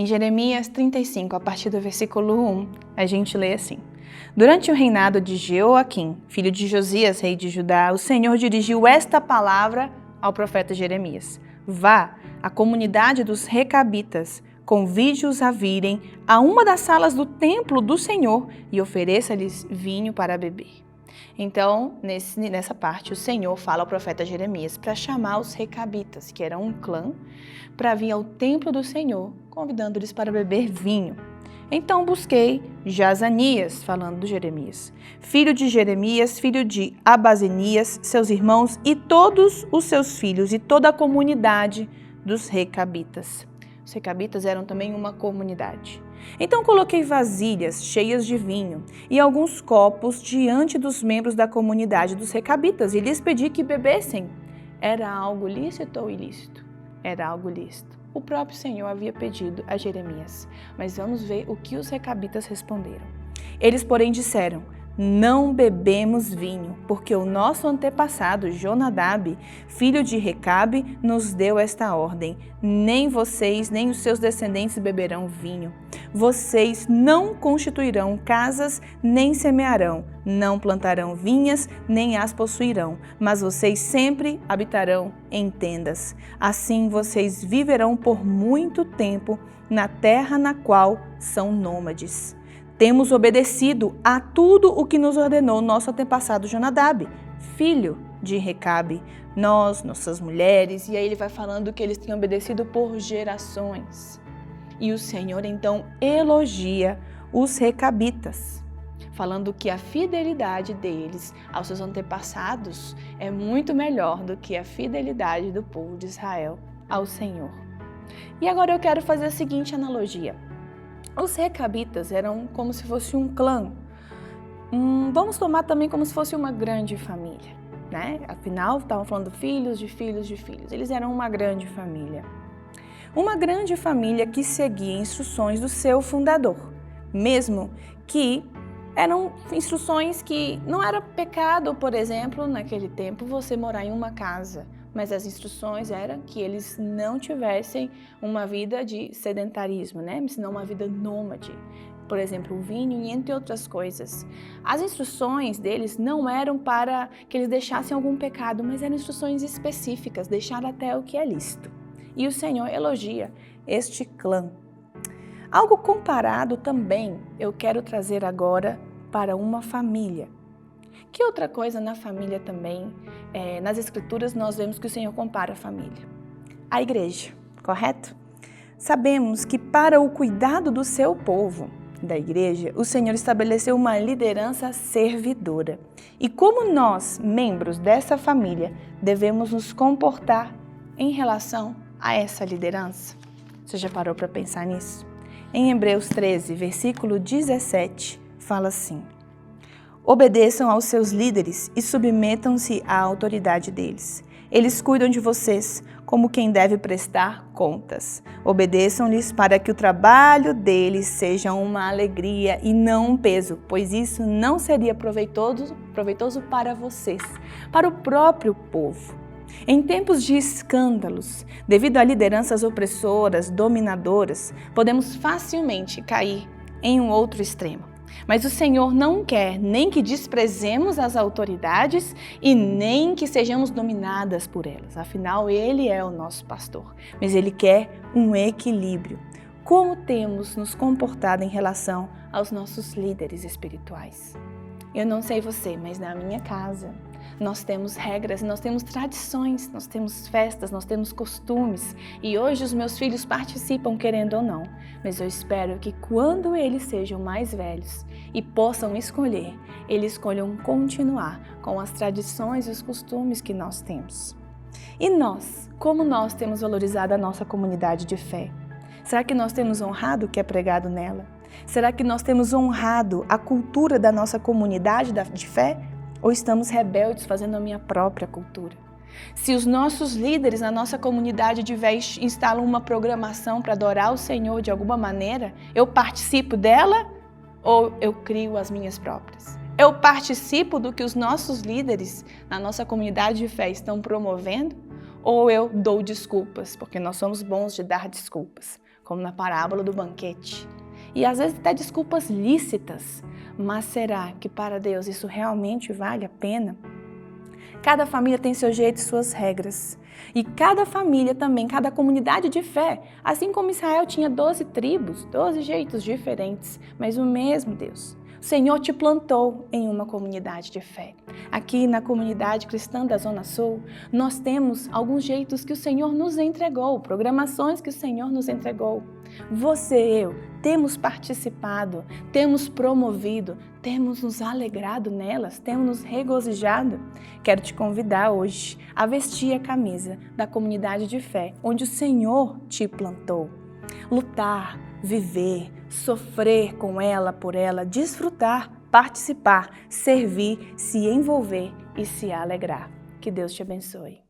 Em Jeremias 35, a partir do versículo 1, a gente lê assim: Durante o reinado de Jeoaquim, filho de Josias, rei de Judá, o Senhor dirigiu esta palavra ao profeta Jeremias: Vá à comunidade dos Recabitas, convide-os a virem a uma das salas do templo do Senhor e ofereça-lhes vinho para beber. Então, nessa parte, o Senhor fala ao profeta Jeremias para chamar os Recabitas, que eram um clã, para vir ao templo do Senhor, convidando-eles para beber vinho. Então busquei Jazanias, falando de Jeremias, filho de Jeremias, filho de Abazenias, seus irmãos e todos os seus filhos e toda a comunidade dos Recabitas. Os Recabitas eram também uma comunidade. Então coloquei vasilhas cheias de vinho e alguns copos diante dos membros da comunidade dos Recabitas e lhes pedi que bebessem. Era algo lícito ou ilícito? Era algo lícito. O próprio Senhor havia pedido a Jeremias. Mas vamos ver o que os Recabitas responderam. Eles, porém, disseram: Não bebemos vinho, porque o nosso antepassado Jonadab, filho de Recabe, nos deu esta ordem: nem vocês, nem os seus descendentes beberão vinho. Vocês não constituirão casas, nem semearão, não plantarão vinhas, nem as possuirão, mas vocês sempre habitarão em tendas. Assim vocês viverão por muito tempo na terra na qual são nômades. Temos obedecido a tudo o que nos ordenou nosso antepassado Jonadab, filho de Recabe, nós, nossas mulheres, e aí ele vai falando que eles têm obedecido por gerações. E o Senhor então elogia os Recabitas, falando que a fidelidade deles aos seus antepassados é muito melhor do que a fidelidade do povo de Israel ao Senhor. E agora eu quero fazer a seguinte analogia. Os Recabitas eram como se fosse um clã. Vamos tomar também como se fosse uma grande família, né? Afinal, estavam falando filhos de filhos de filhos. Eles eram uma grande família. Uma grande família que seguia instruções do seu fundador, mesmo que eram instruções que não era pecado, por exemplo, naquele tempo, você morar em uma casa. Mas as instruções eram que eles não tivessem uma vida de sedentarismo, né? Senão uma vida nômade. Por exemplo, o vinho e entre outras coisas. As instruções deles não eram para que eles deixassem algum pecado, mas eram instruções específicas, deixar até o que é lícito. E o Senhor elogia este clã. Algo comparado também eu quero trazer agora para uma família. Que outra coisa na família também, nas Escrituras nós vemos que o Senhor compara a família? A igreja, correto? Sabemos que para o cuidado do seu povo, da igreja, o Senhor estabeleceu uma liderança servidora. E como nós, membros dessa família, devemos nos comportar em relação a essa liderança? Você já parou para pensar nisso? Em Hebreus 13, versículo 17, fala assim: Obedeçam aos seus líderes e submetam-se à autoridade deles. Eles cuidam de vocês como quem deve prestar contas. Obedeçam-lhes para que o trabalho deles seja uma alegria e não um peso, pois isso não seria proveitoso para vocês, para o próprio povo. Em tempos de escândalos, devido a lideranças opressoras, dominadoras, podemos facilmente cair em um outro extremo. Mas o Senhor não quer nem que desprezemos as autoridades e nem que sejamos dominadas por elas. Afinal, Ele é o nosso pastor. Mas Ele quer um equilíbrio. Como temos nos comportado em relação aos nossos líderes espirituais? Eu não sei você, mas na minha casa nós temos regras, nós temos tradições, nós temos festas, nós temos costumes. E hoje os meus filhos participam, querendo ou não. Mas eu espero que quando eles sejam mais velhos e possam escolher, eles escolham continuar com as tradições e os costumes que nós temos. E nós, como nós temos valorizado a nossa comunidade de fé? Será que nós temos honrado o que é pregado nela? Será que nós temos honrado a cultura da nossa comunidade de fé? Ou estamos rebeldes fazendo a minha própria cultura? Se os nossos líderes na nossa comunidade de fé instalam uma programação para adorar o Senhor de alguma maneira, eu participo dela ou eu crio as minhas próprias? Eu participo do que os nossos líderes na nossa comunidade de fé estão promovendo ou eu dou desculpas, porque nós somos bons de dar desculpas? como na parábola do banquete. E às vezes até desculpas lícitas, mas será que para Deus isso realmente vale a pena? Cada família tem seu jeito e suas regras. E cada família também, cada comunidade de fé, assim como Israel tinha 12 tribos, 12 jeitos diferentes, mas o mesmo Deus. O Senhor te plantou em uma comunidade de fé. Aqui na comunidade cristã da Zona Sul, nós temos alguns jeitos que o Senhor nos entregou, programações que o Senhor nos entregou. Você e eu temos participado, temos promovido, temos nos alegrado nelas, temos nos regozijado. Quero te convidar hoje a vestir a camisa da comunidade de fé, onde o Senhor te plantou. Lutar, viver, sofrer com ela, por ela, desfrutar, participar, servir, se envolver e se alegrar. Que Deus te abençoe.